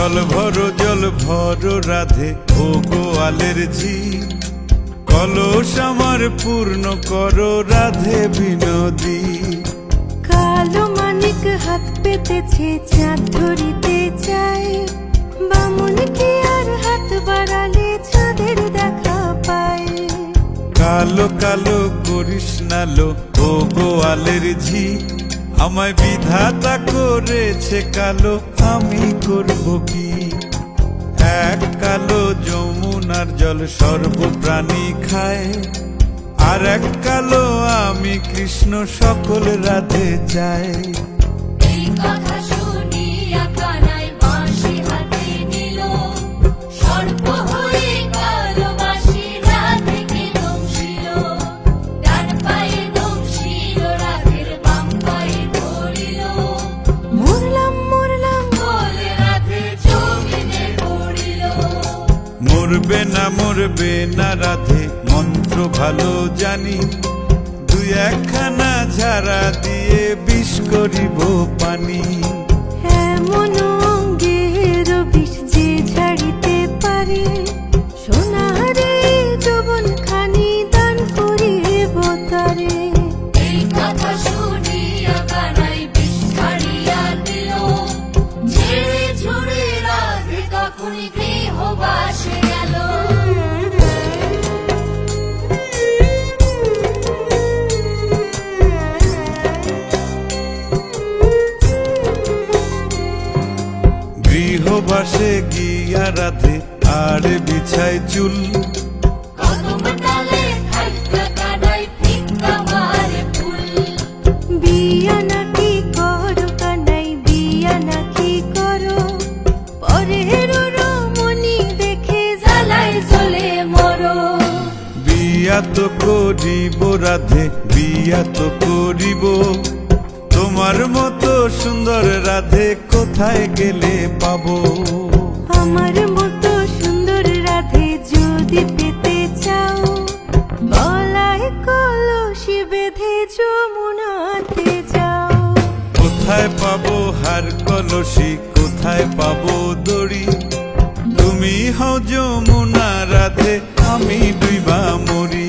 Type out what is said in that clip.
জল ভর রাধে ও গোয়ালের ঝি, কলস আমার পূর্ণ করো রাধে বিনোদী। কালো মানিক হাত পেতেছে চাঁদ ধরিতে চায়, বামুন কি আর হাত বাড়ালে চাঁদের দেখা পায়। কালো কালো করিস নালো ও গোয়ালের ঝি, আমায় বিধাতা করেছে কালো, আমি করব কি। এক কালো যমুনার জল সর্বপ্রাণী খায়, আর এক কালো আমি কৃষ্ণ সকল রাধে চাই। এই কথা শুনিয়া কানাই বাঁশি হাতে নিল, সর্প হয়ে কালো বাঁশি রাধেকে দংশিল। ডান পায়ে দংশিল রাধের, বাম পায়ে ধরিল। মরলাম মরলাম বলে রাধে জমিনে পড়িল। মরবে না রাধে মন্ত্র ভালো জানি, দুই একখানা ঝাড়া দিয়ে বিষ করিব পানি। এমন অঙ্গের বিষ যে ঝাড়িতে পারে, সোনারে যৌবন খানি দান করিব তারে। এই কথা শুনিয়া কানাই বিষ ছাড়িয়া দিল, ঝেড়ে ঝুড়ে রাধে তখনই গৃহবাসে গেল। গৃহবাসে গিয়া রাধে আর বিছায় চুল, কদম ডালে থাইকা কানাই ফিক্কা মারে ফুল। বিয়া নাকি করো কানাই, বিয়া নাকি করো, পরের রমণী দেখে জ্বালায় জ্বলে মরো। বিয়া তো করিব রাধে, বিয়া তো করিব, তোমার মতো সুন্দর রাধে কোথায় গেলে পাবো। আমার মতো সুন্দর রাধে যদি পেতে চাও, গলায় কলসি বেঁধে যমুনাতে যাও। কোথায় পাবো হার কলসি, কোথায় পাবো দড়ি, তুমি হও যমুনা রাধে, আমি ডুইবা মরি।